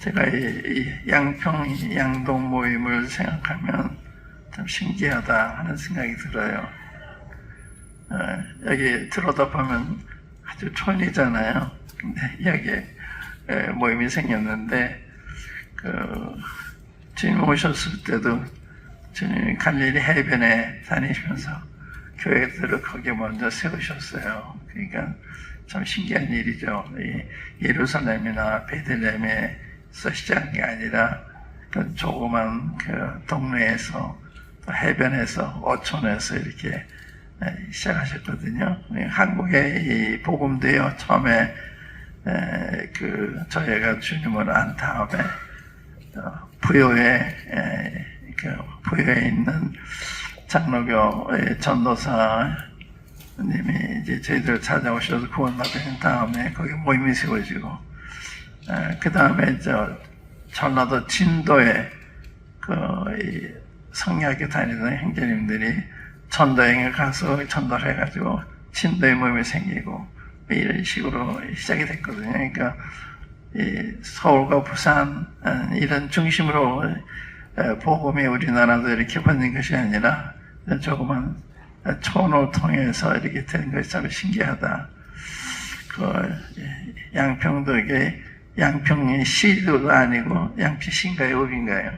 제가 이 양평 양동 모임을 생각하면 참 신기하다 하는 생각이 들어요. 여기 들어다 보면 아주 촌이잖아요. 근데 여기에 모임이 생겼는데, 주님 오셨을 때도 주님이 갈릴리 해변에 다니시면서 교회들을 거기에 먼저 세우셨어요. 그러니까 참 신기한 일이죠. 예루살렘이나 베들레헴에서 시작한 게 아니라 그 조그만 그 동네에서 또 해변에서 어촌에서 이렇게 시작하셨거든요. 한국의 이 복음도요, 처음에 저희가 주님을 안 다음에 부여에 있는 장로교의 전도사님이 이제 저희들 찾아오셔서 구원받으신 다음에 거기 모임이 세워지고, 그 다음에 전라도 진도에 성리학교 다니던 형제님들이 전도여행을 가서 전도를 해가지고 진도의 모임이 생기고 이런 식으로 시작이 됐거든요. 그러니까 서울과 부산 이런 중심으로 복음이 우리나라도 이렇게 번진 것이 아니라 조그만 촌을 통해서 이렇게 된 것이 참 신기하다. 양평도 이게 양평이 시도 아니고 양평시인가요? 읍인가요?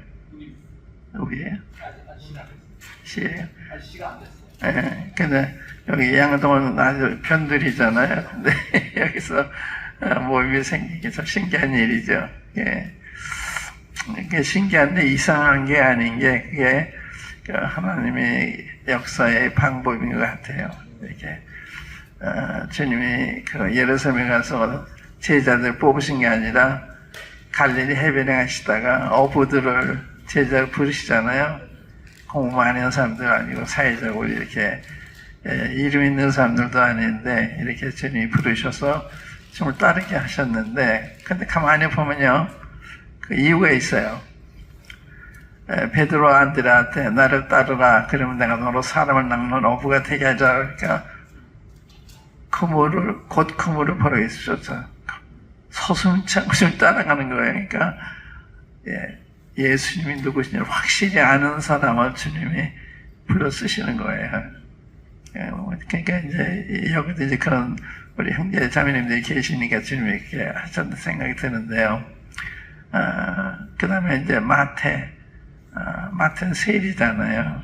읍이에요? 시예요? 시가 안 됐어요. 예, 근데 여기 양동은 아주 변들이잖아요. 근데 여기서 모임이 생기기 참 신기한 일이죠. 예. 그게 신기한데 이상한 게 아닌 게 그게 하나님의 역사의 방법인 것 같아요. 이렇게 주님이 예루살렘에 가서 제자들 뽑으신 게 아니라 갈릴리 해변에 가시다가 어부들을 제자를 부르시잖아요. 공부 많이 하는 사람들 아니고 사회적으로 이렇게 이름 있는 사람들도 아닌데 이렇게 주님이 부르셔서 주님을 따르게 하셨는데, 근데 가만히 보면요, 그 이유가 있어요. 베드로 안드레한테 나를 따르라, 그러면 내가 너로 사람을 낚는 어부가 되게 하자. 그러니까 곧 그물을 버리겠었죠. 서슴지 따라가는 거예요. 그러니까 예수님이 누구신지 확실히 아는 사람을 주님이 불러 쓰시는 거예요. 그러니까 이제 여기도 이제 그런 우리 형제 자매님들이 계시니까 주님이 이렇게 하셨는 생각이 드는데요. 그 다음에 이제 마태는 세리잖아요.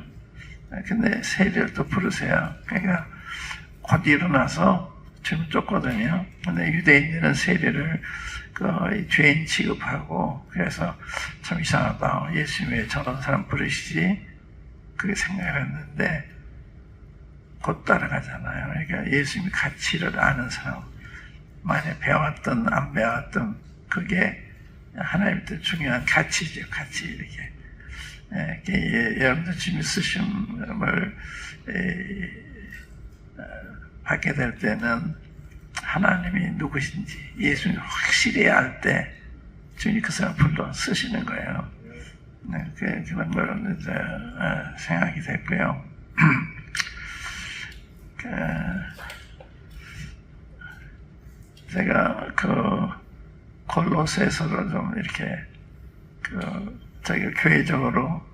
근데 세리를 또 부르세요. 그러니까 곧 일어나서 주님 쫓거든요. 근데 유대인들은 세리를 죄인 취급하고, 그래서 참 이상하다. 예수님이 왜 저런 사람 부르시지? 그렇게 생각을 했는데, 곧 따라가잖아요. 그러니까 예수님이 가치를 아는 사람, 만약 배웠든 안 배웠든, 그게 하나님한테 중요한 가치죠. 가치, 이렇게. 여러분들 주님 쓰심을 받게 될 때는 하나님이 누구신지 예수님이 확실히 알 때 주님이 그 사람 불러 쓰시는 거예요. 그런 걸 이제 생각이 됐고요. 제가 골로새서를 좀 이렇게 저희가 교회적으로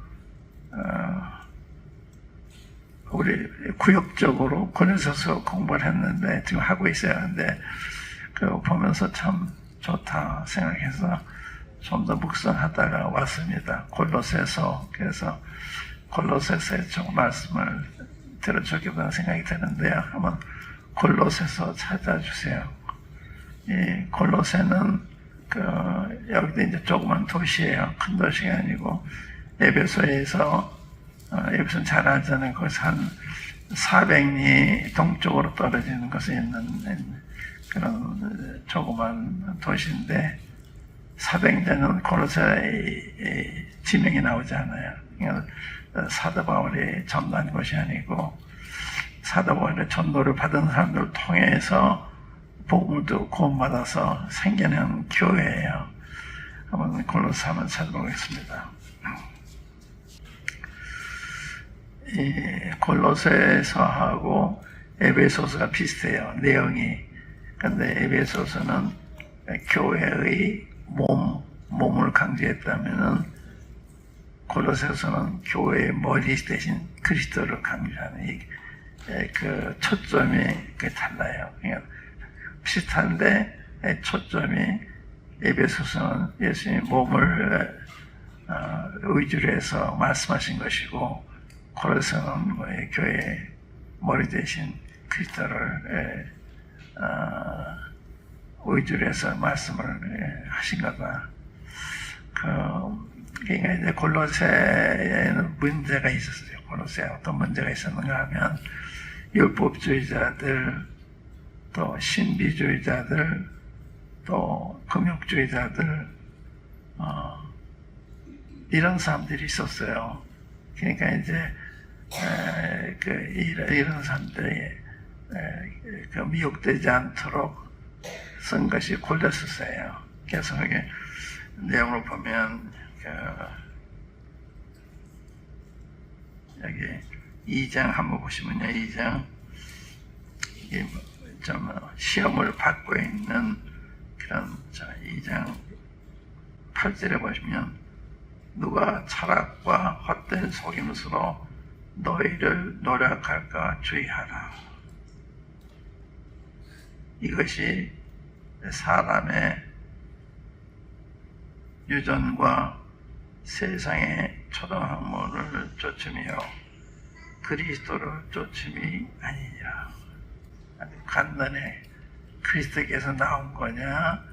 우리 구역적으로 골로새서 공부를 했는데 지금 하고 있어요. 근데 그거 보면서 참 좋다 생각해서 좀 더 묵상하다가 왔습니다. 골로새서. 그래서 골로새서의 좀 말씀을 들어주겠다는 생각이 드는데요. 한번 골로새서 찾아주세요. 이 골로새는 여기도 이제 조그만 도시예요. 큰 도시가 아니고 에베소에서 에베소는 잘 알잖아요. 거기서 한 400리 동쪽으로 떨어지는 곳에 있는 그런 조그만 도시인데, 400년은 골로새의 지명이 나오지 않아요. 그러니까 사도 바울이 전도한 곳이 아니고 사도 바울의 전도를 받은 사람들을 통해서 복음을 구원받아서 생겨난 교회예요. 한번 골로새 한번 찾아보겠습니다. 이 골로새서하고 에베소서가 비슷해요, 내용이. 근데 에베소서는 교회의 몸을 강조했다면은 골로새서는 교회의 머리 대신 그리스도를 강조하는 그 초점이 달라요. 그러니까 비슷한데 초점이 에베소서는 예수님의 몸을 의지로 해서 말씀하신 것이고 골로새서는 교회의 머리 대신 그리스도를 의지로 해서 말씀을 하신 거다. 그러니까 이제 골로새에는 문제가 있었어요. 골로새에 어떤 문제가 있었는가 하면 율법주의자들, 또 신비주의자들, 또 금욕주의자들, 이런 사람들이 있었어요. 그러니까 이제 이런 사람들이 미혹되지 않도록 쓴 것이 골로새서예요. 그래서 그게 내용을 보면 여기 2장 한번 보시면요. 2장 이게 좀 시험을 받고 있는 그런 2장 8절에 보시면 누가 철학과 헛된 속임수로 너희를 노력할까 주의하라. 이것이 사람의 유전과 세상의 초등학문을 쫓음이요 그리스도를 쫓음이 아니냐. 아주 간단해. 그리스도께서 나온 거냐,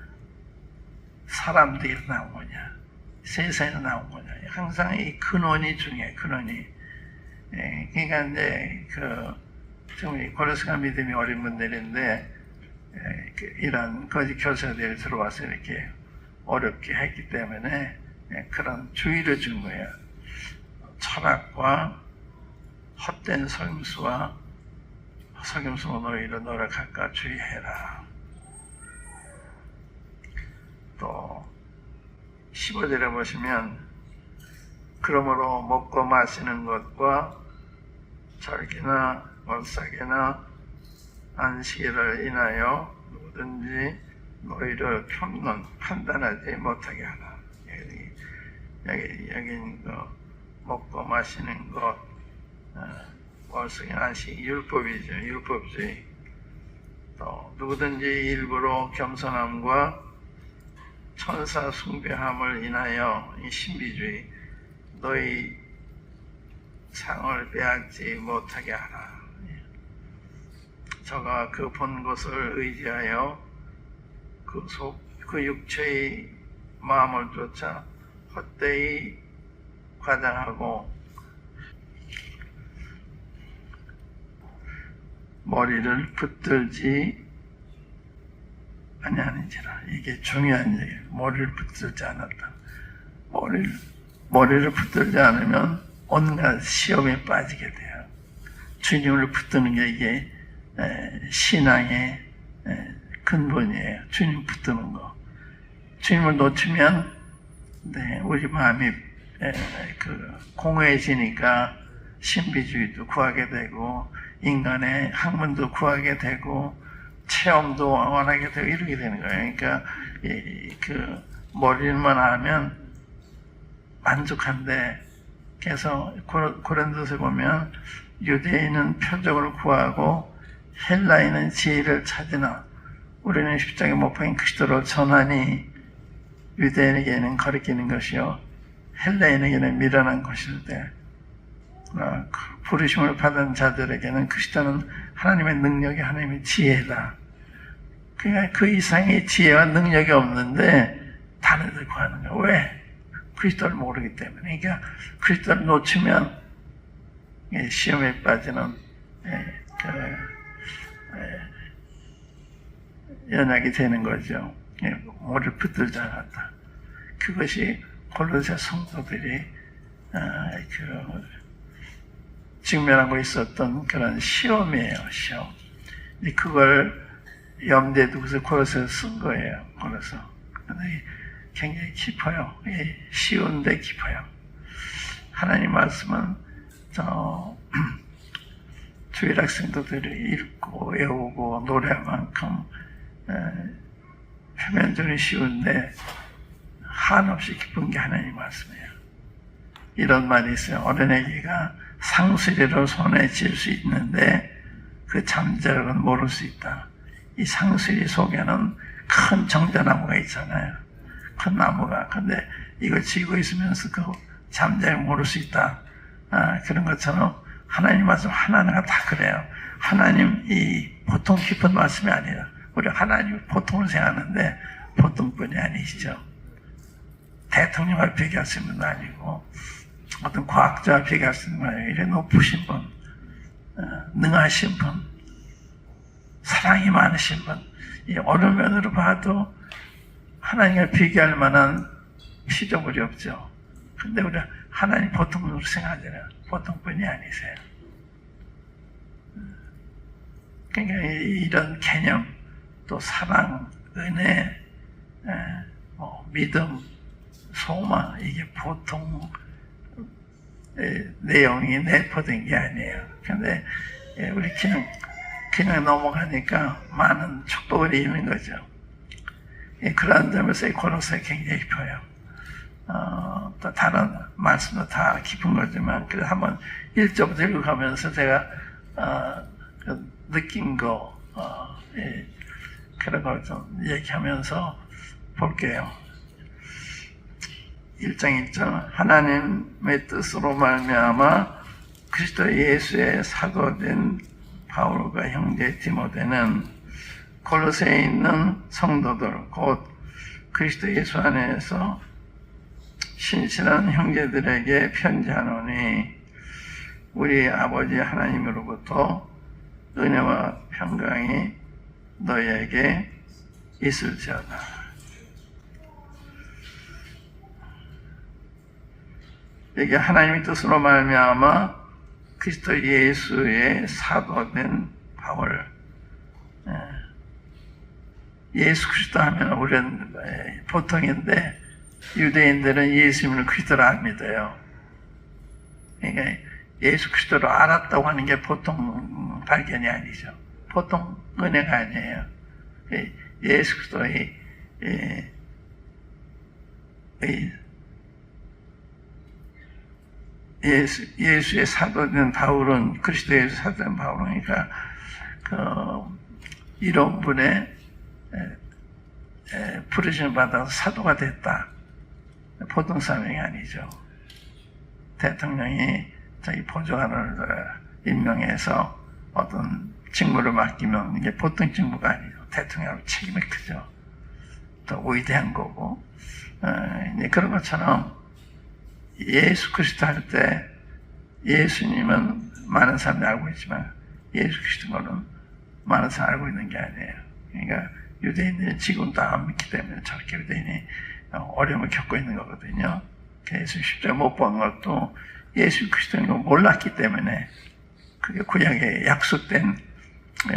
사람들에서 나온 거냐, 세상에서 나온 거냐. 항상 이 근원이 중요해. 근원이. 그러니까 이제 지금 골로새가 믿음이 어린 분들인데 이런 거짓 교사들이 들어와서 이렇게 어렵게 했기 때문에 그런 주의를 준 거예요. 철학과 헛된 속임수와 속임수로 너희를 노력할까 주의해라. 또 15절에 보시면 그러므로 먹고 마시는 것과 절기나 월삭이나 안식일을 인하여 누구든지 너희를 판단하지 못하게 하라. 여기 먹고 마시는 것, 월삭이나 안식 율법이죠. 율법주의. 또 누구든지 일부러 겸손함과 천사 숭배함을 인하여 이 신비주의 너희 상을 빼앗지 못하게 하라. 저가 그 본 것을 의지하여 그 육체의 마음을 쫓아 헛되이 과장하고 머리를 붙들지 아니하는지라. 이게 중요한 얘기예요. 머리를 붙들지 않았다. 머리를 붙들지 않으면 온갖 시험에 빠지게 돼요. 주님을 붙드는 게 이게 신앙의 근본이에요. 주님 붙드는 거. 주님을 놓치면 우리 마음이 공허해지니까 신비주의도 구하게 되고 인간의 학문도 구하게 되고 체험도 원하게 되고 이렇게 되는 거예요. 그러니까 머리만 하면 만족한데 그래서 고린도서에 보면 유대인은 표적을 구하고 헬라인은 지혜를 찾으나 우리는 십자가에 못 박힌 그리스도를 전하니 유대인에게는 거리끼는 것이요 헬라인에게는 미련한 것일 때 부르심을 받은 자들에게는 그리스도는 하나님의 능력이 하나님의 지혜다. 그러니까 그 이상의 지혜와 능력이 없는데 다른 데를 구하는 거야. 왜? 그리스도를 모르기 때문에. 그러니까 그리스도를 놓치면 시험에 빠지는 연약이 되는 거죠. 머리를 붙들지 않았다. 그것이 골로새 성도들이 직면하고 있었던 그런 시험이에요. 시험. 그걸 염두에 두고서 골로새서 쓴 거예요. 골로새. 굉장히 깊어요. 쉬운데 깊어요. 하나님 말씀은 주일 학생들이 읽고 외우고 노래할 만큼 표면적으로 쉬운데 한없이 기쁜 게 하나님 말씀이에요. 이런 말이 있어요. 어린애기가 상수리로 손에 쥘 수 있는데 그 잠재력은 모를 수 있다. 이 상수리 속에는 큰 정자나무가 있잖아요. 큰 나무가. 근데 이걸 쥐고 있으면서 그 잠재력을 모를 수 있다. 그런 것처럼 하나님 말씀 하나하나가 다 그래요. 하나님 이 보통 깊은 말씀이 아니라 우리 하나님 보통을 생각하는데 보통뿐이 아니시죠. 대통령과 비교할 수 있는 분 아니고 어떤 과학자와 비교할 수 있는 분 아니고 이래 높으신 분, 능하신 분, 사랑이 많으신 분, 이 어느 면으로 봐도 하나님과 비교할 만한 피조물이 없죠. 근데 우리 하나님 보통으로 생각하잖아요. 보통뿐이 아니세요. 그러니까 이런 개념, 또 사랑, 은혜, 믿음, 소망, 이게 보통 내용이 내포된 게 아니에요. 근데 우리 그냥 넘어가니까 많은 축복을 입는 거죠. 그런 점에서 이 고로사에 굉장히 깊어요. 또 다른 말씀도 다 깊은 거지만, 그래서 한번 1절부터 읽어가면서 제가, 느낀 거, 그런 걸 좀 얘기하면서 볼게요. 1장 1절. 하나님의 뜻으로 말미암아 그리스도 예수의 사도된 바울과 형제 디모데는 골로새에 있는 성도들, 곧 그리스도 예수 안에서 신실한 형제들에게 편지하노니 우리 아버지 하나님으로부터 은혜와 평강이 너희에게 있을지어다. 여기 하나님의 뜻으로 말미암아 그리스도 예수의 사도된 바울. 예수 그리스도 하면 우리는 보통인데 유대인들은 예수님을 그리스도로 안 믿어요. 그러니까 예수 그리스도를 알았다고 하는 게 보통 발견이 아니죠. 보통 은혜가 아니에요. 예수 그리스도의 예수의 사도된 바울은, 그리스도 예수 사도된 바울은, 그러니까 이런 분의 부르심을 받아서 사도가 됐다. 보통 사람이 아니죠. 대통령이 자기 보좌관을 임명해서 어떤 직무를 맡기면 이게 보통 직무가 아니죠. 대통령으로 책임이 크죠. 또 위대한 거고. 그런 것처럼 예수 그리스도 할 때 예수님은 많은 사람들이 알고 있지만 예수 그리스도는 많은 사람이 알고 있는 게 아니에요. 그러니까 유대인들은 지금도 안 믿기 때문에 저렇게 유대인이 어려움을 겪고 있는 거거든요. 예수 십자가 못 본 것도 예수 그리스도인 걸 몰랐기 때문에 그게 구약에 약속된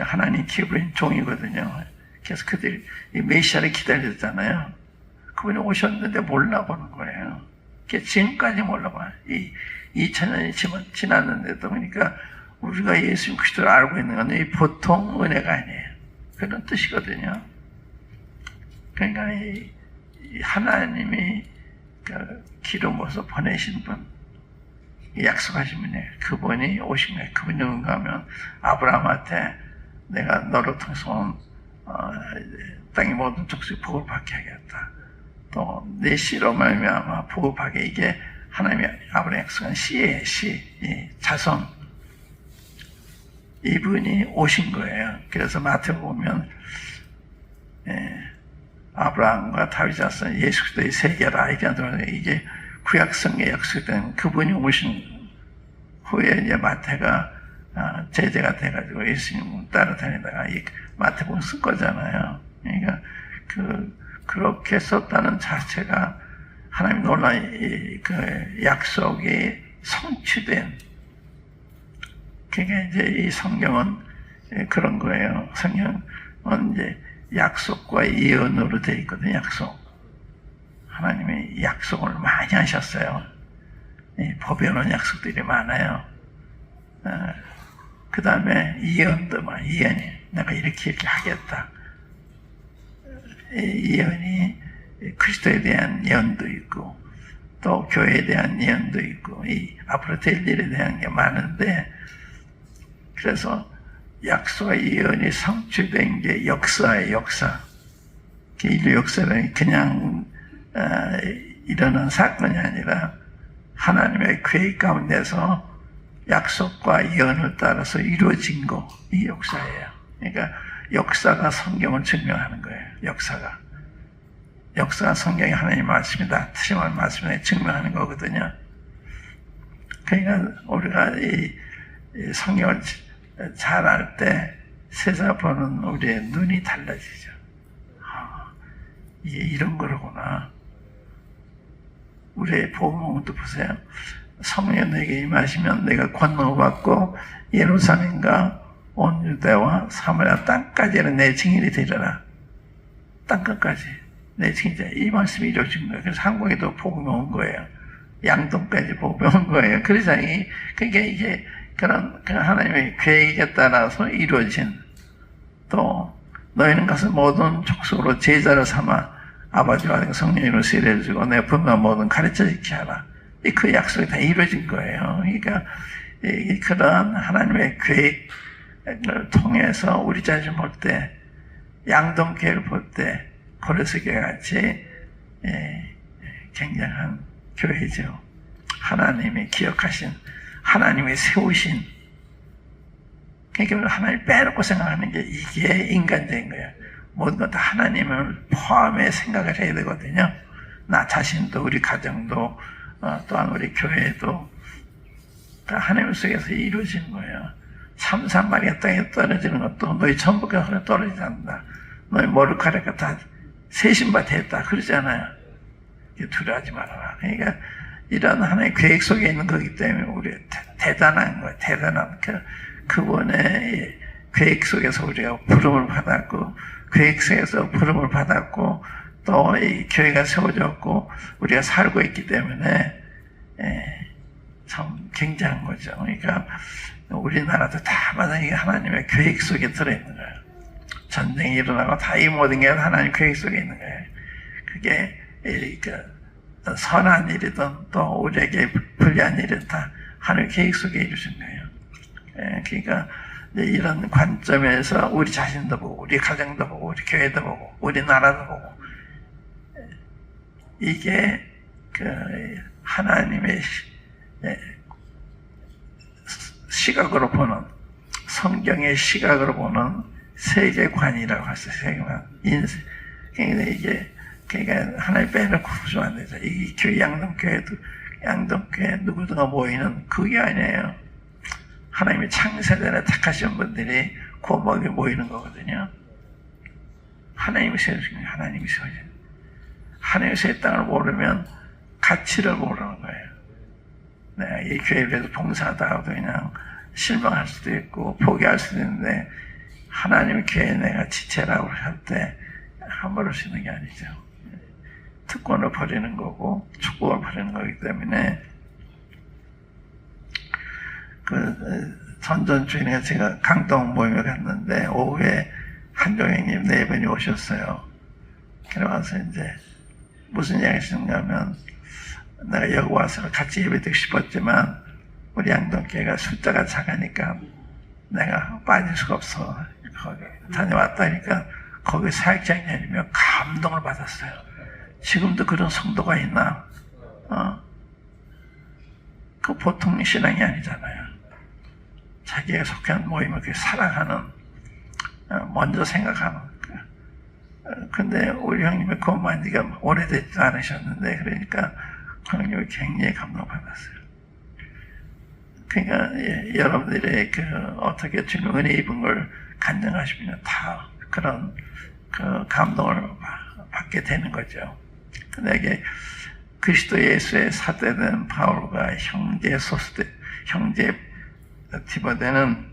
하나님 기브린 종이거든요. 그래서 그들이 이 메시아를 기다렸잖아요. 그분이 오셨는데 몰라보는 거예요. 지금까지 몰라봐요. 이 2000년이 지났는데도. 그러니까 우리가 예수 그리스도를 알고 있는 건 이 보통 은혜가 아니에요. 그런 뜻이거든요. 그러니까 이 하나님이 기름 부어서 보내신 분, 약속하신 분이에요. 그분이 오신 거예요. 그분이 누군가 하면 아브라함한테 내가 너로 통해서 땅의 모든 족속이 복을 받게 하겠다. 또 내 씨로 말미암아 복을 받게, 이게 하나님이 아브라함 약속한 씨예요. 씨, 자손. 이분이 오신 거예요. 그래서 마태복음 보면 아브라함과 다윗 자손 예수 그리스도의 세계라 이게 구약성에 약속된 그분이 오신 후에 이제 마태가 제자가 돼가지고 예수님 따라다니다가 이 마태복음 쓴 거잖아요. 그러니까 그렇게 썼다는 자체가 하나님 놀라운 그 약속이 성취된. 그러니까 이제 이 성경은 그런 거예요. 성경은 이제 약속과 예언으로 되어 있거든요. 약속. 하나님이 약속을 많이 하셨어요. 법에 오는 약속들이 많아요. 그 다음에 예언도 많아요. 예언이 내가 이렇게 하겠다. 예언이 그리스도에 대한 예언도 있고 또 교회에 대한 예언도 있고 이 앞으로 될 일에 대한 게 많은데, 그래서 약속의 예언이 성취된 게 역사예요. 역사. 인류 역사는 그냥 일어난 사건이 아니라 하나님의 계획 가운데서 약속과 예언을 따라서 이루어진 거, 이 역사예요. 그러니까 역사가 성경을 증명하는 거예요. 역사가 성경이 하나님의 말씀이다, 틀림없는 말씀을 증명하는 거거든요. 그러니까 우리가 이 성경을 잘 알 때 세상 보는 우리의 눈이 달라지죠. 이게 이런 거로구나. 우리의 복음도 보세요. 성령이 너에게 임하시면 내가 권능을 받고 예루살렘과 온 유대와 사마리아 땅까지는 내 증인이 되리라. 땅끝까지 내 증인이다. 이 말씀이 이루어진 거예요. 그래서 한국에도 복음이 온 거예요. 양동까지 복음이 온 거예요. 그래서 그게 이게 그런 하나님의 계획에 따라서 이루어진, 또 너희는 가서 모든 족속으로 제자를 삼아 아버지와 성령으로 세례를 주고 내 분명 모든 가르쳐 지키게 하라. 그 약속이 다 이루어진 거예요. 그러니까 그런 하나님의 계획을 통해서 우리 자신을 볼 때, 양동교회를 볼 때 고레스교회 같이 굉장한 교회죠. 하나님이 기억하신, 하나님이 세우신, 그러니까 하나님 빼놓고 생각하는 게 이게 인간적인 거예요. 모든 것 다 하나님을 포함해 생각을 해야 되거든요. 나 자신도, 우리 가정도, 또한 우리 교회도 다 하나님 속에서 이루어지는 거예요. 삼삼마리가 땅에 떨어지는 것도 너희 전부가 떨어지지 않는다. 너희 머리카락이 다 세신바 됐다 그러잖아요. 두려워하지 말아라. 그러니까 이런 하나님의 계획 속에 있는 거기 때문에 우리 대단한 거예요. 대단한 그분의 계획 속에서 우리가 부름을 받았고, 계획 속에서 부름을 받았고, 또 이 교회가 세워졌고 우리가 살고 있기 때문에 참 굉장한 거죠. 그러니까 우리나라도 다 마찬가지 하나님의 계획 속에 들어있는 거예요. 전쟁이 일어나고 다 이 모든 게 하나님 계획 속에 있는 거예요. 그게 선한 일이든 또 우리에게 불리한 일이든 다 하나님 계획 속에 이루어진 거예요. 그러니까 이런 관점에서 우리 자신도 보고, 우리 가정도 보고, 우리 교회도 보고, 우리 나라도 보고, 이게 하나님의 시각으로 보는, 성경의 시각으로 보는 세계관이라고 했어요. 세계관. 인생. 그러니까 이게, 그러니까 하나님 빼놓고 보시면 안 되죠. 이 교회, 양동교회 누구든가 모이는 그게 아니에요. 하나님의 창세전에 택하신 분들이 고목에 모이는 거거든요. 하나님이 세우신 거예요. 하나님이 세우신 거예요. 하나님의 새 땅을 모르면 가치를 모르는 거예요. 내가 이 교회에 대해서 봉사하다 하고 그냥 실망할 수도 있고 포기할 수도 있는데, 하나님의 교회에 내가 지체라고 할 때 함부로 쓰는 게 아니죠. 특권을 버리는 거고 축복을 버리는 거기 때문에, 전전주에 제가 강동 모임에 갔는데 오후에 한종행님 4분이 오셨어요. 그래 와서 이제 무슨 이야기 하시는가 하면, 내가 여기 와서 같이 예배드리고 싶었지만 우리 양동교회가 숫자가 작으니까 내가 빠질 수가 없어. 거기 다녀왔다니까 거기 사역장님이며 감동을 받았어요. 지금도 그런 성도가 있나? 그 보통 신앙이 아니잖아요. 자기가 속한 모임을 사랑하는, 먼저 생각하는. 근데 우리 형님이 그만 지가 오래되지도 않으셨는데, 그러니까 형님이 굉장히 감동받았어요. 그러니까 여러분들의 어떻게 주님 은혜 입은 걸 간증하시면 다 그런 감동을 받게 되는 거죠. 근데 이게 그리스도 예수의 사대된 바울과 형제 디모데는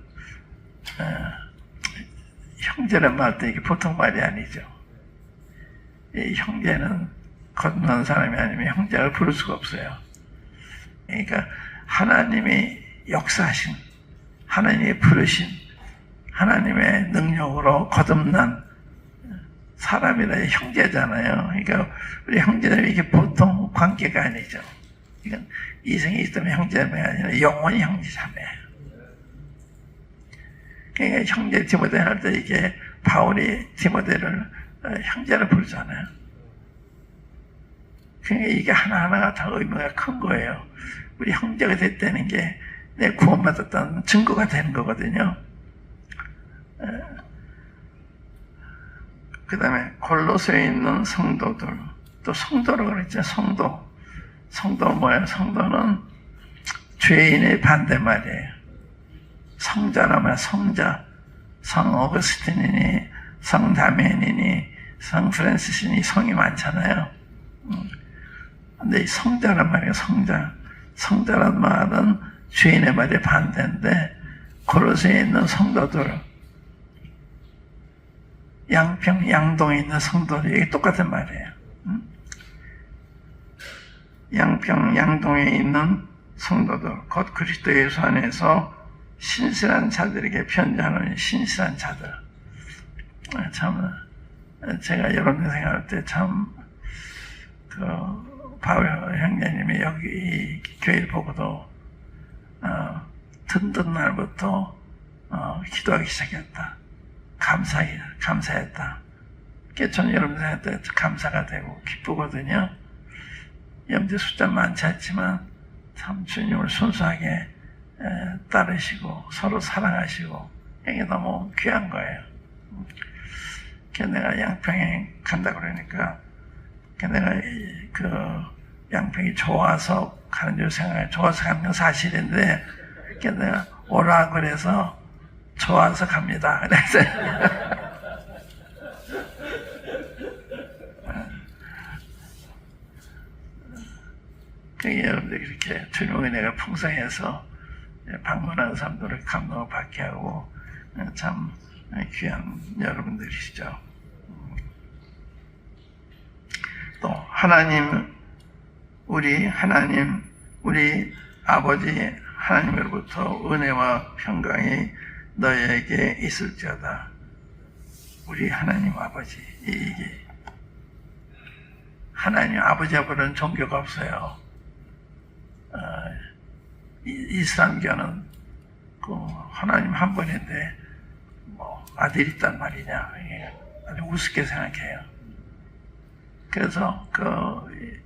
형제란 말도 이게 보통 말이 아니죠. 이 형제는 건너는 사람이 아니면 형제를 부를 수가 없어요. 그러니까 하나님이 역사하신, 하나님이 부르신, 하나님의 능력으로 거듭난 사람이라 형제잖아요. 그러니까 우리 형제들이 이게 보통 관계가 아니죠. 이건 이생이 있다면 형제자매가 아니라 영원히 형제자매예요. 그러니까 형제 디모데 할 때 이게 바울이 디모데를 형제를 부르잖아요. 그러니까 이게 하나하나가 다 의미가 큰 거예요. 우리 형제가 됐다는 게 내 구원받았다는 증거가 되는 거거든요. 그 다음에 골로새에 있는 성도들, 또 성도라고 그랬죠. 성도는 뭐예요? 성도는 죄인의 반대말이에요. 성자라면 성자, 성 어거스틴이니 성 다메인이니 성 프란시스니 성이 많잖아요. 근데 이 성자란 말이에요. 성자란 말은 죄인의 말이 반대인데 골로새에 있는 성도들, 양동에 있는 성도들, 이게 똑같은 말이에요. 양동에 있는 성도들, 곧 그리스도 예수 안에서 신실한 자들에게 편지하는 신실한 자들. 참, 제가 여러분 생각할 때 참, 바울 형제님이 여기 이 교회를 보고도, 듣는 날부터, 기도하기 시작했다. 감사했다. 그게 저는 여러분들한테 감사가 되고 기쁘거든요. 여러분들 숫자 많지 않지만 참 주님을 순수하게 따르시고 서로 사랑하시고 이게 너무 귀한 거예요. 내가 양평에 간다 그러니까 내가 그 양평이 좋아서 가는 줄 생각해. 좋아서 가는 건 사실인데 내가 오라 그래서 좋아서 갑니다. 그래서 여러분들 이렇게 주님의 은혜가 풍성해서 방문하는 사람들을 감동을 받게 하고 참 귀한 여러분들이시죠. 또 우리 아버지 하나님으로부터 은혜와 평강이 너희에게 있을지어다. 우리 하나님 아버지, 이게 하나님 아버지 앞으로는 종교가 없어요. 이슬람교는 그 하나님 한 분인데 뭐 아들 있단 말이냐, 아주 우습게 생각해요. 그래서 그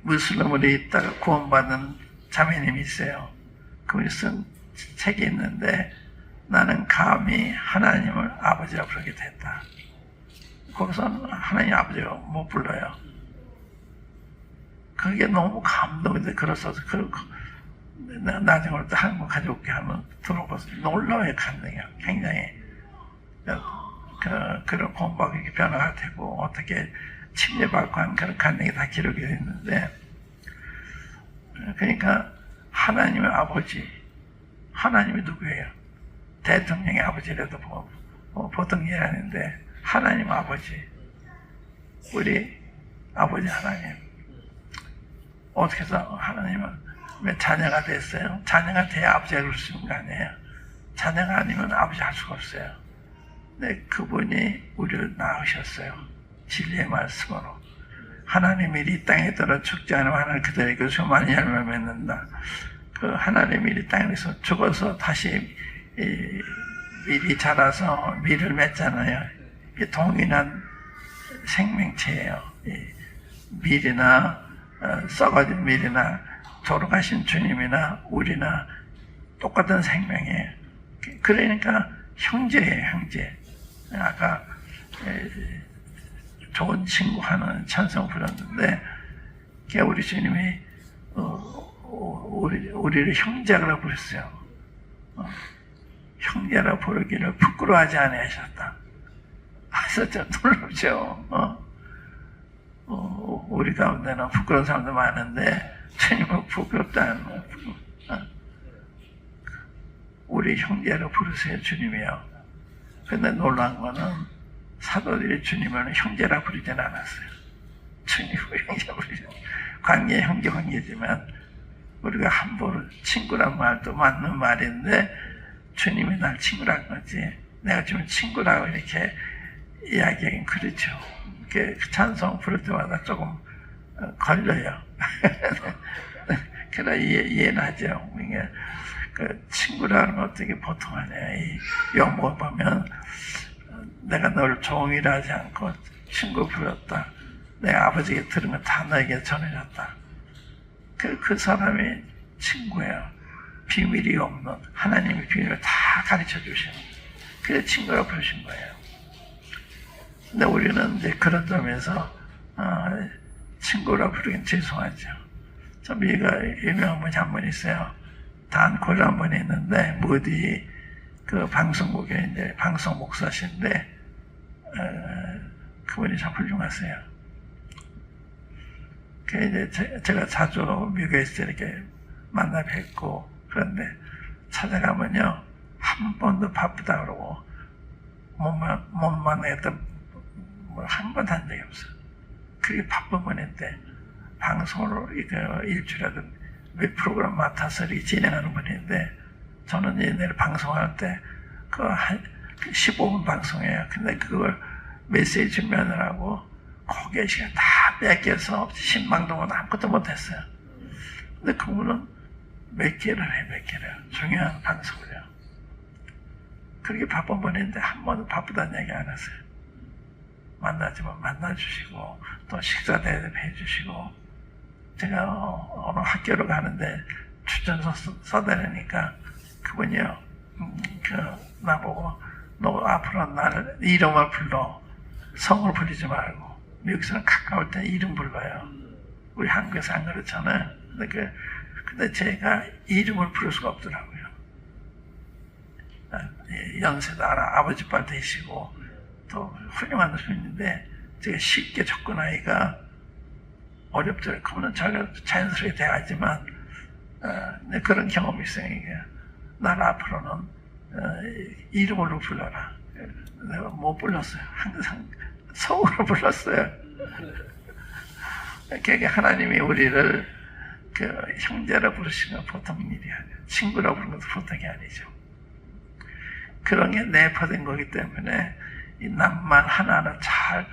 무슬림으로 있다가 구원받은 자매님이 있어요. 그분이 쓴 책이 있는데 나는 감히 하나님을 아버지라 부르게 됐다. 거기서는 하나님 아버지로 못 불러요. 그게 너무 감동이 돼. 그래서 나중에 또 한국 가져올게 하면 들어봐서 놀라워요. 감동이요. 굉장히 그런 공부하고 이렇게 변화가 되고 어떻게 침례받고 하는 그런 감동이 다 기록이 되어 있는데, 그러니까 하나님의 아버지, 하나님이 누구예요? 대통령의 아버지라도 보통 일 아닌데 하나님 아버지, 우리 아버지 하나님. 어떻게 해서 하나님은 왜 자녀가 됐어요? 자녀가 돼야 아버지가 그럴 수 있는 거 아니에요? 자녀가 아니면 아버지 할 수가 없어요. 근데 그분이 우리를 낳으셨어요. 진리의 말씀으로. 하나님이 이 땅에 떨어 죽지 않으면 하나님 그대로 그 수많은 열매를 맺는다. 그 하나님이 이 땅에서 죽어서 다시 밀이 자라서 밀을 맺잖아요. 이게 동일한 생명체예요. 밀이나 썩어진 밀이나 돌아가신 주님이나 우리나 똑같은 생명이에요. 그러니까 형제예요, 형제. 아까 좋은 친구 하는 찬송 불렀는데, 우리 주님이 우리를 형제라고 부르셨어요. 형제라 부르기를 부끄러워하지 않으셨다. 그래서 좀 놀랍죠. 우리 가운데는 부끄러운 사람도 많은데 주님은 부끄럽지 않아요. 우리 형제라 부르세요, 주님이요. 근데 놀라운 거는 사도들이 주님을 형제라 부르진 않았어요. 주님을 형제 부르죠. 관계 형제 관계지만 우리가 함부로 친구란 말도 맞는 말인데 주님이 날 친구란 거지. 내가 지금 친구라고 이렇게 이야기하긴 그렇죠. 그 찬송 부를 때마다 조금 걸려요. 그러나 이해는 하죠. 이게 그 친구라는 건 어떻게 보통 하냐. 이 영모 보면 내가 널 종이라 하지 않고 친구 불렀다. 내가 아버지에게 들은 거 다 너에게 전해줬다. 그 사람이 친구예요. 비밀이 없는 하나님의 비밀을 다 가르쳐 주시는. 그래서 친구라고 부르신 거예요. 근데 우리는 이제 그런 점에서 친구라고 부르긴 죄송하죠. 저 미가 유명한 분이 한 분 있어요. 단골 한 분이 있는데 무디 그 방송국에 이제 방송 목사신데 그분이 참 훌륭하세요. 그 이제 제가 자주 미국에서 이렇게 만나 뵙고 그런데 찾아가면요 한 번도 바쁘다 그러고 못 만나겠다 한 번도 한 적이 없어요. 그게 바쁜 분인데 방송으로 일주일에도 몇 프로그램 맡아서 이렇게 진행하는 분인데 저는 옛날에 방송할 때 한 15분 방송해요. 근데 그걸 메시지 준비하느라고 고개 시간 다 뺏겨서 신망동은 아무것도 못했어요. 근데 그분은 몇 개를 해, 몇 개를. 중요한 방송을요. 그렇게 바쁜 분인데 한 번도 바쁘다는 얘기 안 했어요. 만나지만 만나주시고 또 식사 대접해 주시고 제가 어느 학교로 가는데 추천서 써달라니까 그분이요 나보고 너 앞으로 나를 이름을 불러 성을 부르지 말고 미국에서는 가까울 때 이름 불러요. 우리 한국에서 안 그렇잖아요. 근데 제가 이름을 부를 수가 없더라고요. 연세도 아버지 뻘 되시고 또 훌륭한 분인데 제가 쉽게 접근하기가 어렵더라고요. 그분은 자기가 자연스럽게 대하지만 그런 경험이 있어요. 나를 앞으로는 이름으로 불러라. 내가 못 불렀어요. 항상 성으로 불렀어요. 그러니까 하나님이 우리를 형제라 부르시면 보통 일이 아니에요. 친구라 부르는 것도 보통이 아니죠. 그런 게 내포된 거기 때문에 이 낭만 하나하나 잘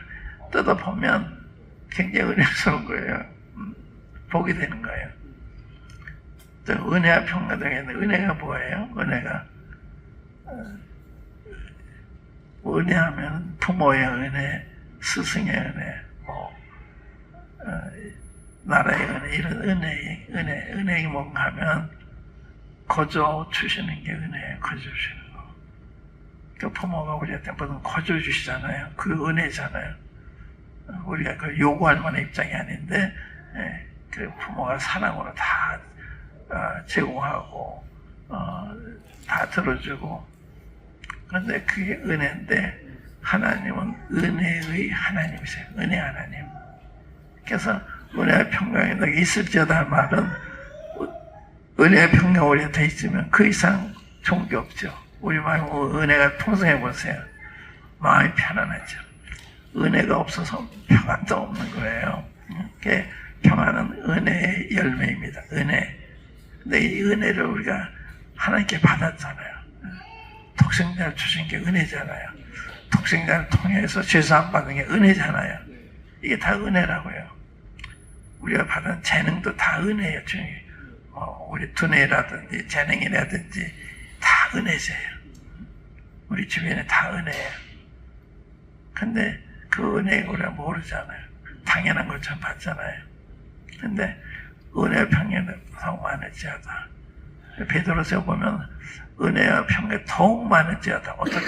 뜯어보면 굉장히 은혜스러운 거예요. 복이 되는 거예요. 은혜와 평가 등에 있는 은혜가 뭐예요? 은혜하면 부모의 은혜, 스승의 은혜, 나라의 은혜, 이런 은혜가 뭔가 하면 거저 주시는 게 은혜예요. 거저 주시는 거. 그 부모가 우리한테 무슨 거저 주시잖아요. 그 은혜잖아요. 우리가 그 요구할 만한 입장이 아닌데, 그 부모가 사랑으로 다 제공하고, 다 들어주고. 그런데 그게 은혜인데, 하나님은 은혜의 하나님이세요. 은혜 하나님. 그래서 은혜와 평강이 있을지어다 할 말은 은혜와 평강 우리한테 있으면 그 이상 좋은 게 없죠. 우리 말고 은혜가 풍성해 보세요. 마음이 편안하죠. 은혜가 없어서 평안도 없는 거예요. 평안은 은혜의 열매입니다. 은혜. 근데 이 은혜를 우리가 하나님께 받았잖아요. 독생자를 주신 게 은혜잖아요. 독생자를 통해서 죄사함 받는 게 은혜잖아요. 이게 다 은혜라고요. 우리가 받은 재능도 다 은혜예요. 우리 두뇌라든지 재능이라든지 다 은혜세요. 우리 주변에 다 은혜예요. 근데 그 은혜 우리가 모르잖아요. 당연한 것처럼 받잖아요. 근데 은혜와 평강은 더욱 많을지어다. 베드로서 보면 은혜와 평강이 더욱 많을지어다. 어떻게?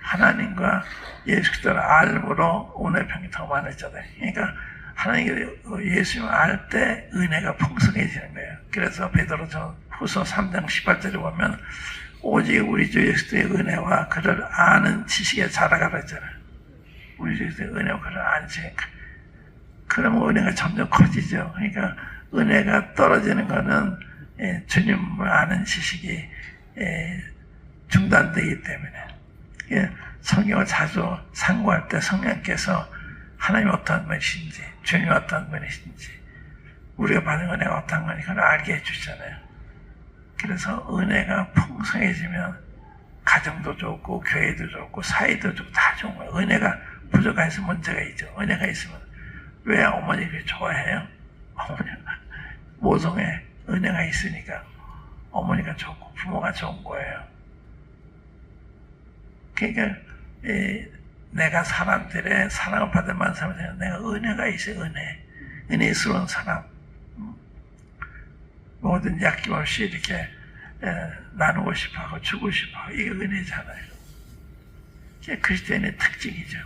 하나님과 예수 그리스도를 알므로 은혜와 평강이 더 많을지어다. 그러니까 하나님 예수님을 알 때 은혜가 풍성해지는 거예요. 그래서 베드로서 후서 3장 18절에 보면 오직 우리 주 예수 그리스도의 은혜와 그를 아는 지식에 자라가라 했잖아요. 우리 주 예수의 은혜와 그를 아는 지식. 그러면 은혜가 점점 커지죠. 그러니까 은혜가 떨어지는 거는 주님을 아는 지식이 중단되기 때문에 성경을 자주 상고할 때 성령께서 하나님이 어떠한 분이신지 주님이 어떠한 분이신지 우리가 받은 은혜가 어떠한 건지 그걸 알게 해주시잖아요. 그래서 은혜가 풍성해지면 가정도 좋고 교회도 좋고 사회도 좋고 다 좋은 거예요. 은혜가 부족해서 문제가 있죠. 은혜가 있으면 왜 어머니를 좋아해요? 어머니가 모성에 은혜가 있으니까 어머니가 좋고 부모가 좋은 거예요. 그러니까 내가 사람들의 사랑을 받을 만한 사람한테 내가 은혜가 있어요. 은혜스러운 사람. 뭐든지 아낌없이 이렇게 나누고 싶어하고 주고 싶어하고 이게 은혜잖아요. 이게 그리스도인의 특징이죠.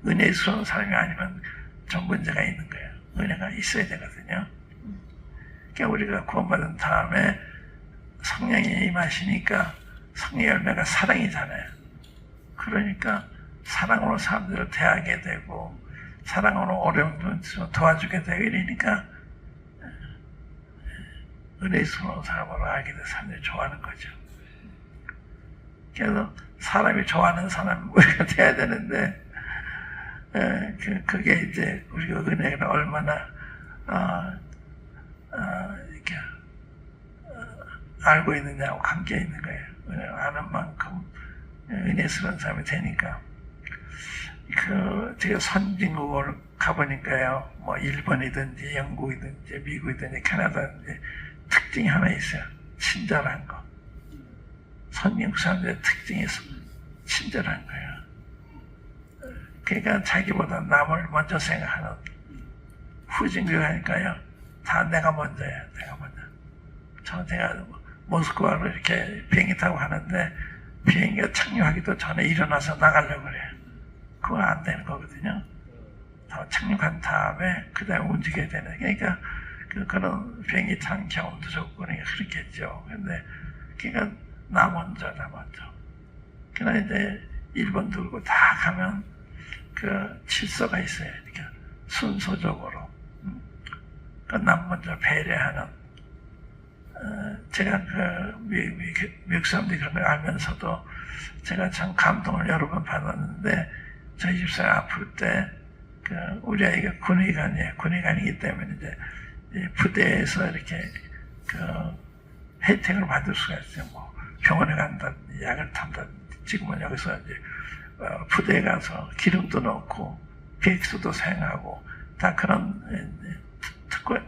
은혜스러운 사람이 아니면 좀 문제가 있는 거예요. 은혜가 있어야 되거든요. 그러니까 우리가 구원받은 다음에 성령이 임하시니까 성령 열매가 사랑이잖아요. 그러니까 사랑으로 사람들을 대하게 되고 사랑으로 어려운 분을 도와주게 되고 이러니까 은혜스러운 사람으로 알게 된 사람들이 좋아하는 거죠. 그래서 사람이 좋아하는 사람 우리가 돼야 되는데 그게 이제 우리가 은혜를 얼마나 이렇게 알고 있느냐하고 관계 있는 거예요. 은혜를 아는 만큼 은혜스러운 사람이 되니까. 제가 선진국을 가보니까요, 뭐 일본이든지 영국이든지 미국이든지 캐나다든지 특징이 하나 있어요. 친절한 거. 선진국 사람들의 특징이 친절한 거예요. 그러니까 자기보다 남을 먼저 생각하는 후진국에 가니까요, 다 내가 먼저예요. 내가 먼저. 제가 모스크바로 이렇게 비행기 타고 가는데 비행기가 착륙하기도 전에 일어나서 나가려고 그래요. 그거 안 되는 거거든요. 더 착륙한 다음에 그 다음에 움직여야 되는. 그러니까 그런 비행기 탄 경험도 좋고 그러니까 그렇겠죠. 근데 그러니까 나 먼저. 그러나 이제 일본 들고 다 가면 그 질서가 있어요. 이렇게 순서적으로. 남 먼저 배려하는. 제가 미국 사람들이 그런 걸 알면서도 제가 참 감동을 여러 번 받았는데 저희 집사람 아플 때 우리 아이가 군의관이에요. 군의관이기 때문에 이제 부대에서 이렇게 혜택을 받을 수가 있어요. 뭐 병원에 간다든지 약을 탄다든지 지금은 여기서 이제 부대에 가서 기름도 넣고 비엑스도 사용하고 다 그런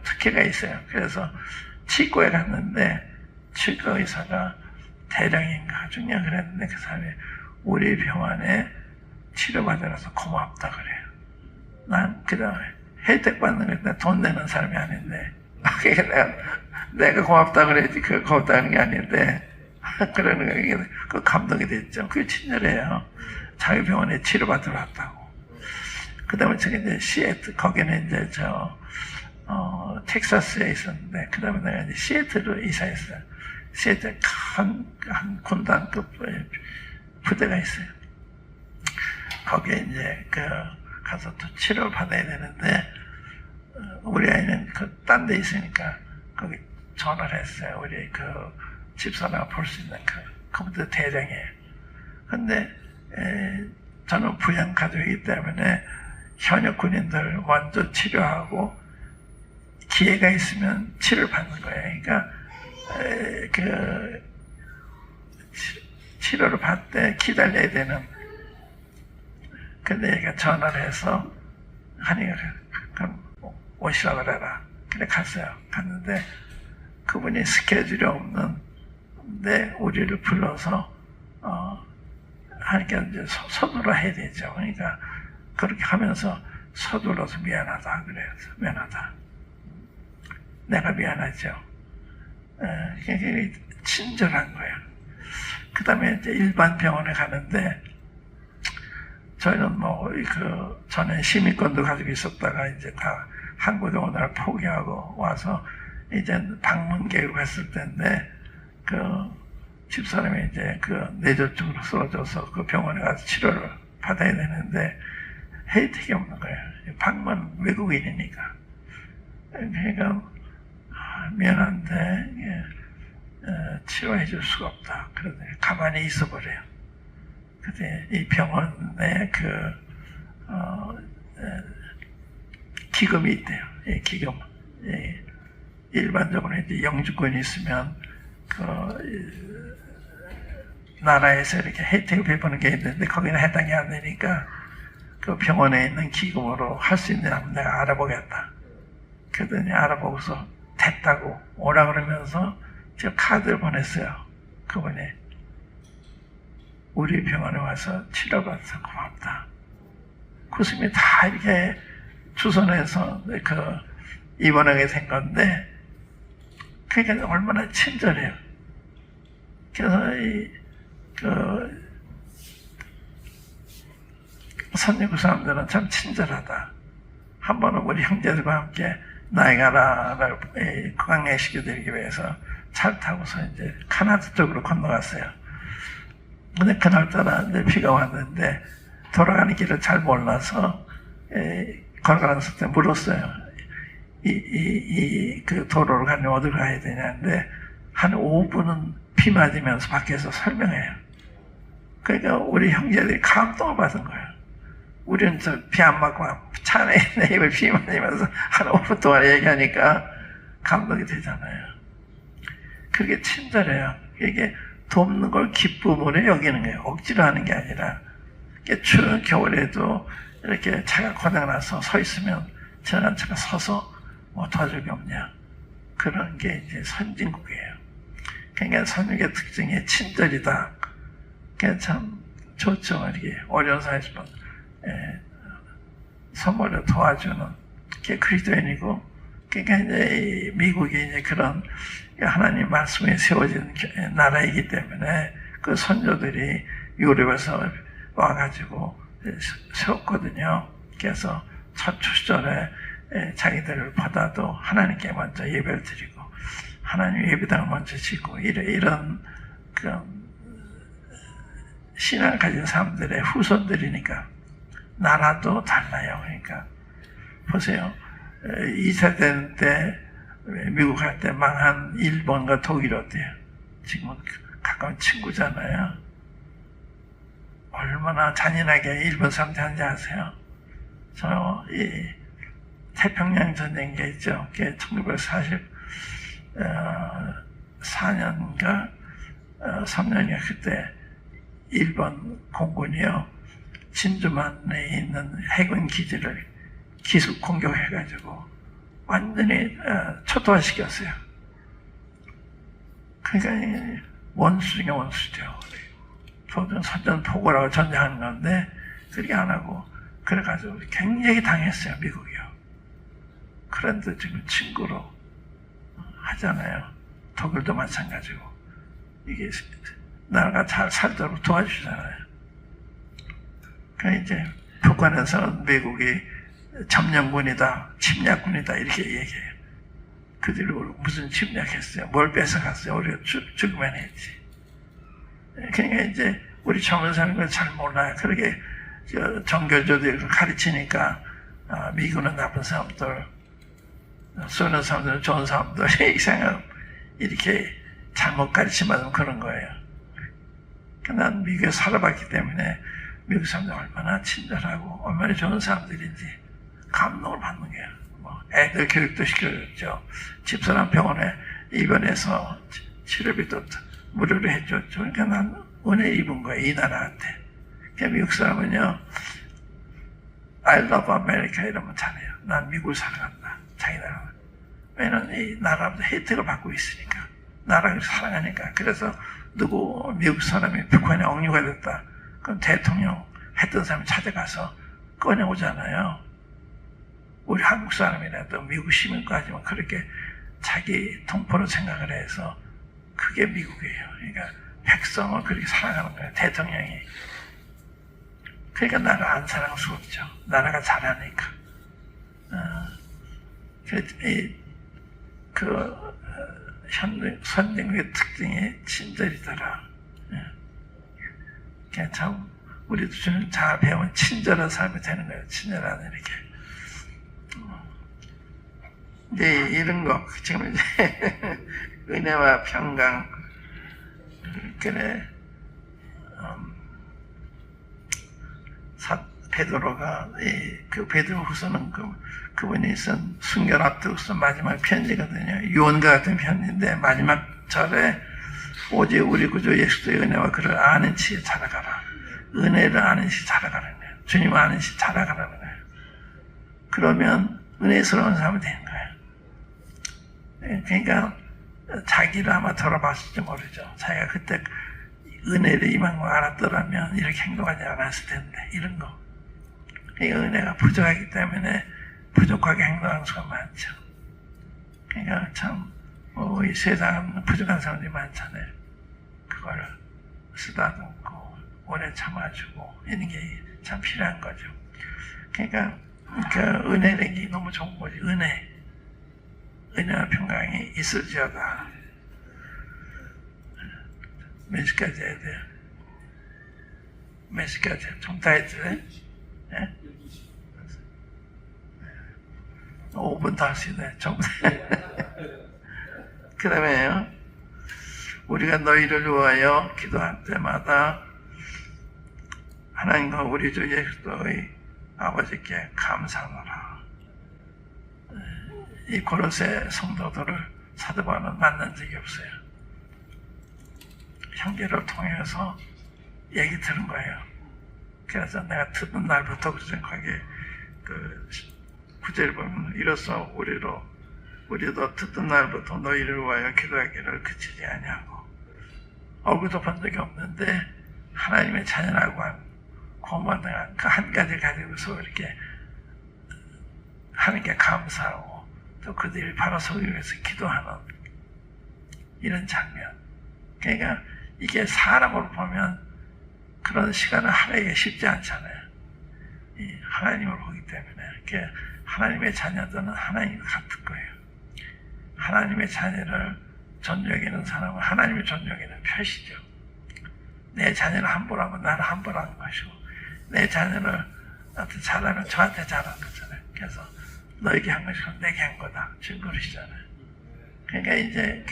특혜가 있어요. 그래서 치과에 갔는데 치과 의사가 대령인가 중요한 그랬는데 그 사람이 우리 병원에 치료받으라서 고맙다 그래요. 난 그다음에 혜택 받는 건데 돈 내는 사람이 아닌데 내가 고맙다 그래야지 그 고맙다는 게 아닌데 그러는 거예요. 그 감동이 됐죠. 그게 친절해요. 자기 병원에 치료받으러 왔다고. 그 다음에 제가 이제 시애틀 거기는 이제 텍사스에 있었는데 그 다음에 내가 이제 시애틀로 이사했어요. 시애틀 한 군단급 부대가 있어요. 거기에 이제 가서 또 치료를 받아야 되는데 우리 아이는 딴 데 있으니까 거기 전화를 했어요. 우리 집사람가 볼 수 있는 그분도 대장이에요. 근데 저는 부양 가족이기 때문에 현역 군인들 먼저 치료하고 기회가 있으면 치료를 받는 거예요. 그러니까 치료를 받을 때 기다려야 되는. 근데 얘가 전화를 해서 하니까 그럼 오시라 그래라. 그래 갔어요. 갔는데 그분이 스케줄이 없는데 우리를 불러서 하니까 이제 서둘러 해야 되죠. 그러니까 그렇게 하면서 서둘러서 미안하다 그래요. 미안하다. 내가 미안하죠. 그게 친절한 거예요. 그 다음에 이제 일반 병원에 가는데 저희는 전에 시민권도 가지고 있었다가 이제 다 한국에 오늘 포기하고 와서 이제 방문 계획을 했을 텐데 집사람이 이제 뇌졸중으로 쓰러져서 그 병원에 가서 치료를 받아야 되는데 혜택이 없는 거예요. 방문 외국인이니까. 그러니까 미안한데 치료해 줄 수가 없다. 그런데 가만히 있어버려요. 근데 이 병원에 기금이 있대요. 기금. 일반적으로 이제 영주권이 있으면 나라에서 이렇게 혜택을 베푸는 게 있는데 거기는 해당이 안 되니까 그 병원에 있는 기금으로 할 수 있느냐 하면 내가 알아보겠다. 그랬더니 알아보고서 됐다고 오라 그러면서 제가 카드를 보냈어요. 그분이 우리 병원에 와서 치료받아서 고맙다. 구슴이 다 이렇게 주선해서 입원하게 된 건데 그게 얼마나 친절해요. 그래서 선진국 사람들은 참 친절하다. 한 번은 우리 형제들과 함께 나이가라를 관광시켜드리기 위해서 차를 타고서 이제 카나다 쪽으로 건너갔어요. 근데 그날따라 이제 비가 왔는데 돌아가는 길을 잘 몰라서 걸어가면서 때 물었어요. 그 도로를 가면 어디로 가야 되냐는데 한 5분은 비 맞으면서 밖에서 설명해요. 그러니까 우리 형제들이 감동을 받은 거예요. 우리는 저 비 안 맞고 차 안에 있는 입을 비 맞으면서 한 5분 동안 얘기하니까 감동이 되잖아요. 그게 친절해요. 이게 돕는 걸 기쁨으로 여기는 거예요. 억지로 하는 게 아니라. 추운 겨울에도 이렇게 차가 고장나서 서 있으면 지나간 차가 서서 뭐 도와줄 게 없냐. 그런 게 이제 선진국이에요. 그러니까 선진국의 특징이 친절이다. 그게 참 좋죠. 이렇게 어려운 사회에서 선물로 도와주는 게 그리스도인이고, 그러니까 이제 미국이 이제 그런 하나님 말씀에 세워진 나라이기 때문에 그 선조들이 유럽에서 와가지고 세웠거든요. 그래서 첫 출절에 자기들을 보다도 하나님께 먼저 예배를 드리고 하나님 예배당을 먼저 짓고 이런 그 신앙을 가진 사람들의 후손들이니까 나라도 달라요. 그러니까 보세요. 2차 대전 때 미국 갈 때 망한 일본과 독일 어때요? 지금은 가까운 친구잖아요. 얼마나 잔인하게 일본 사람들 하는지 아세요? 이 태평양 전쟁이 있죠. 그게 1944년인가 3년인가 그때 일본 공군이요. 진주만에 있는 해군 기지를 기습 공격해가지고 완전히 초토화시켰어요. 그러니까 원수 중에 원수죠. 조선 선전포고라고 전쟁하는 건데 그렇게 안 하고 그래가지고 굉장히 당했어요. 미국이요. 그런데 지금 친구로 하잖아요. 독일도 마찬가지고 이게 나라가 잘 살도록 도와주잖아요. 그러니까 이제 북한에서는 미국이 점령군이다, 침략군이다 이렇게 얘기해요. 그들이 무슨 침략했어요? 뭘 뺏어갔어요? 우리가 죽으면 했지. 그러니까 이제 우리 젊은 사람은 잘 몰라요. 그렇게 정교조들을 가르치니까 미국은 나쁜 사람들, 소련 사람들은 좋은 사람들 이상한 이렇게 잘못 가르치면 그런 거예요. 난 미국에 살아봤기 때문에 미국 사람들 얼마나 친절하고 얼마나 좋은 사람들인지 감동을 받는 거예요. 뭐 애들 교육도 시켜줬죠. 집사람 병원에 입원해서 치료비도 무료로 해줬죠. 그러니까 난 은혜 입은 거예요. 이 나라한테. 그러니까 미국 사람은요. I love America 이러면 잘해요. 난 미국을 사랑한다. 자기 나라. 왜냐면 이 나라도 혜택을 받고 있으니까. 나라를 사랑하니까. 그래서 누구 미국 사람이 북한에 억류가 됐다. 그럼 대통령 했던 사람이 찾아가서 꺼내오잖아요. 우리 한국 사람이라도 미국 시민까지만 그렇게 자기 동포로 생각을 해서 그게 미국이에요. 그러니까 백성을 그렇게 사랑하는 거예요. 대통령이. 그러니까 나라 안 사랑할 수 없죠. 나라가 잘하니까. 선진국의 특징이 친절이더라. 그냥 참 우리도 좀 잘 배운 친절한 삶이 되는 거예요. 친절한 이렇게. 이제 이런 거 지금 이제 은혜와 평강 그래 베드로가 그 베드로 후서는 그분이 쓴 순결 앞두고 쓴 마지막 편지거든요. 유언과 같은 편지인데 마지막 절에 오직 우리 구주 예수의 은혜와 그를 아는 지에 자라가라. 은혜를 아는 시 자라가라는 거예요. 주님 아는 시 자라가라는 거예요. 그러면 은혜스러운 사람이 되는 거예요. 그러니까 자기를 아마 돌아봤을지 모르죠. 자기가 그때 은혜를 임한 걸 알았더라면 이렇게 행동하지 않았을 텐데 이런 거. 그러니까 은혜가 부족하기 때문에 부족하게 행동하는 수가 많죠. 그러니까 참 이 세상은 부족한 사람들이 많잖아요. 그걸 쓰다듬고 오래 참아주고 이런 게 참 필요한 거죠. 그러니까 그 은혜력이 너무 좋은 거지. 은혜와 평강이 있을지어다. 몇 시까지 해야 돼요? 몇 시까지? 좀 다 했지? 네? 5분 더 하시네. 좀. 그 다음에요. 우리가 너희를 위하여 기도할 때마다 하나님과 우리 주 예수의 아버지께 감사하노라. 이 고로새 성도들을 사도 바울은 만난 적이 없어요. 형제를 통해서 얘기 들은 거예요. 그래서 내가 듣는 날부터 그렇게 그 구절을 보면 이로써 우리도 듣는 날부터 너희를 위하여 기도하기를 그치지 아니하고 얼굴도 본 적이 없는데 하나님의 자녀라고 한 고마운 그 한 가지 가지고서 이렇게 하나님께 감사하고 또 그들이 바로 서기 위해서 기도하는 이런 장면. 그러니까 이게 사람으로 보면 그런 시간은 하나에게 쉽지 않잖아요. 이 하나님을 보기 때문에 이렇게 하나님의 자녀들은 하나님과 같은 거예요. 하나님의 자녀를 존중하는 사람은 하나님을 존중하는 표시죠. 내 자녀를 함부로 하면 나를 함부로 하는 것이고 내 자녀를 나한테 잘하면 저한테 잘하는 거잖아요. 그래서 너에게 한 것이 내게 한 거다. 지금 그러시잖아요. 그러니까 이제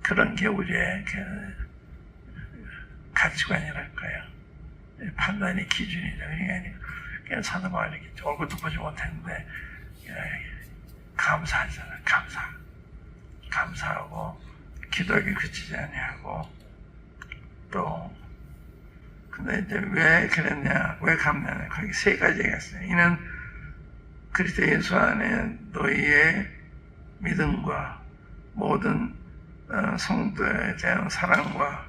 그런 게 우리의 가치관이랄까요. 판단의 기준이죠. 그러니까 사도 바울이 얼굴도 보지 못했는데 감사하잖아요. 감사하고 기도하기 그치지 아니하고 또 근데 이제 왜 그랬냐, 왜 감사하냐, 거기 세 가지가 있어요. 이는 그리스도 예수 안에 너희의 믿음과 모든 성도에 대한 사랑과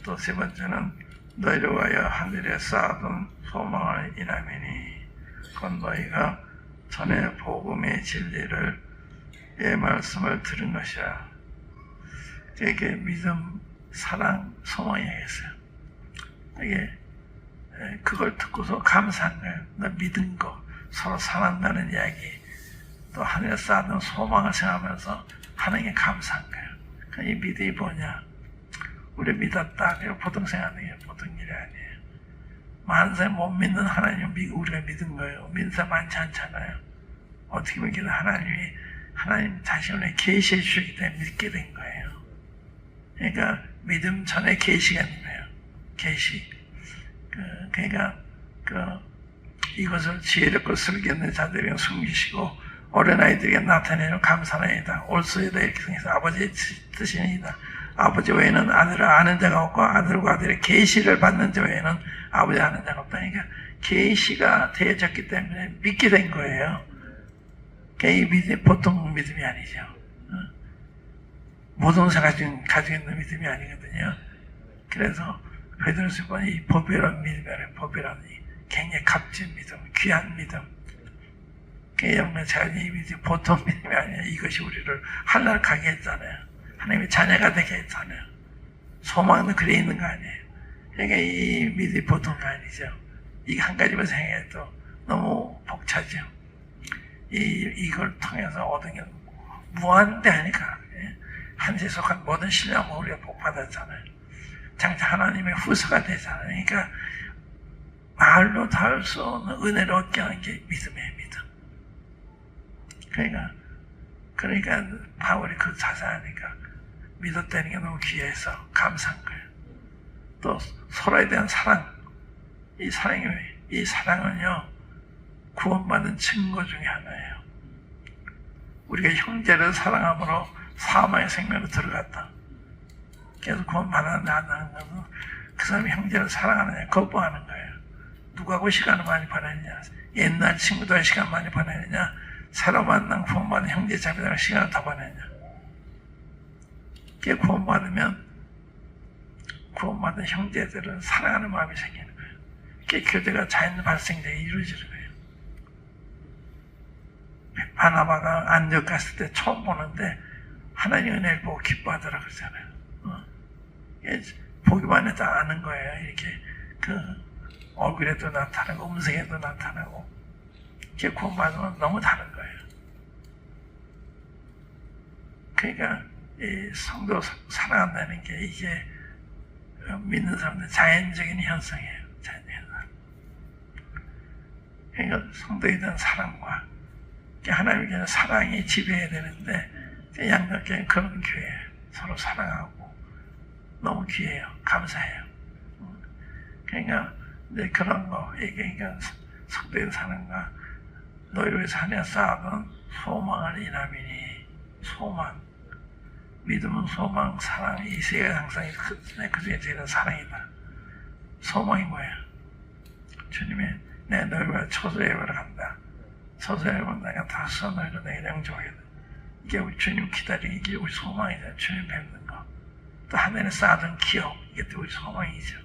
또 세 번째는 너희를 위하여 하늘에 쌓아둔 소망을 인함이니 그건 너희가 전에 복음의 진리를 의 말씀을 들은 것이야. 이게 믿음, 사랑, 소망이겠어요. 이게 그걸 듣고서 감사한 거예요. 나 믿은 거, 서로 사랑한다는 이야기, 또 하늘에 쌓아둔 소망을 생각하면서 하나님께 감사한 거예요. 그러니까 이 믿음이 뭐냐? 우리 믿었다. 그리고 보통 생각하는 게 보통 일이 아니에요. 많은 사람이 못 믿는 하나님을 우리가 믿은 거예요. 믿는 사람 많지 않잖아요. 어떻게 보면 하나님 자신을 계시해 주시기 때문에 믿게 된 거예요. 그러니까 믿음 전에 계시가 있는 거예요. 계시. 그러니까 이것을 지혜롭고 슬기있는 자들에게 숨기시고 어린아이들에게 나타내는 감사나이다. 올소이다 이렇게 생겨서 아버지의 뜻이니이다. 아버지 외에는 아들을 아는 자가 없고 아들과 아들의 계시를 받는 자 외에는 아버지 아는 자가 없다. 그러니까 계시가 되어졌기 때문에 믿게 된 거예요. 이 믿음이 보통 믿음이 아니죠. 모든 사람이 가지고 있는 믿음이 아니거든요. 그래서 베드로서 보니 이 법이라는 믿음이라는 법이라는 굉장히 값진 믿음, 귀한 믿음. 여러분 제가 이 믿음이 보통 믿음이 아니에요. 이것이 우리를 하늘을 가게 했잖아요. 하나님의 자녀가 되게 했잖아요. 소망은 그래 있는 거 아니에요. 그러니까 이 믿음이 보통 거 아니죠. 이게 한 가지만 생각해도 너무 벅차죠. 이걸 통해서 얻은 게 무한대하니까 한시에 속한 모든 신령을 우리가 복받았잖아요. 장차 하나님의 후사가 되잖아요. 그러니까 말로 다 할 수 없는 은혜를 얻게 하는 게 믿음이에요. 믿음. 그러니까 바울이 그 자세하니까 믿었다는 게 너무 귀해서 감사한 거예요. 또 서로에 대한 사랑, 이 사랑은요 구원받은 증거 중에 하나예요. 우리가 형제를 사랑함으로 사망의 생명으로 들어갔다. 계속 구원받아나는 것은 그 사람이 형제를 사랑하느냐 거부하는 거예요. 누구하고 시간을 많이 보내느냐, 옛날 친구들 시간 많이 보내느냐, 새로 만난 구원받은 형제 자매들과 시간을 더 보내느냐. 그게 구원받으면 구원받은 형제들은 사랑하는 마음이 생기는 거예요. 그게 교제가 자연 발생되게 이루어지는 거예요. 바나바가 안디옥 갔을 때 처음 보는데 하나님 은혜를 보고 기뻐하더라 그러잖아요. 보기만 해도 아는 거예요. 이렇게 그 얼굴에도 나타나고 음성에도 나타나고 이렇게 구원받으면 너무 다른 거예요. 그러니까 이 성도 사랑한다는 게 이게 믿는 사람들 자연적인 현상이에요. 자연적인 현상. 그러니까 성도에 대한 사랑과 하나님께서 사랑이 지배해야 되는데 양육교회는 그런 교회예요. 서로 사랑하고 너무 귀해요. 감사해요. 그러니까 이제 그런 거 얘기하니까 성도의 사랑과 너희를 위해서 하냐 쌓아둔 소망을 인함이니 소망 믿음은 소망, 사랑 이 세 가지 항상 그 중에 제일 사랑이다. 소망이 뭐야? 주님이 내 너희를 위해 초소예배를 한다. 초소예배는 내가 다 선을 내가 양조하겠다. 이게 우리 주님 기다리는 이게 우리 소망이다. 주님 뵙는 거. 또 하늘에 쌓아둔 기업 이게 또 우리 소망이죠.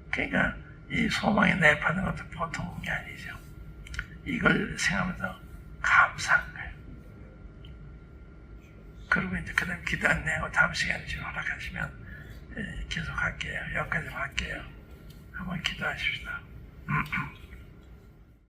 그러니까 이 소망이 내입하는 것도 보통 게 아니죠. 이걸 생각하면서 감사한 거예요. 그리고 이제 그 다음 기도 안내하고 다음 시간에 지금 허락하시면 계속 할게요. 여기까지 할게요. 한번 기도하십시다.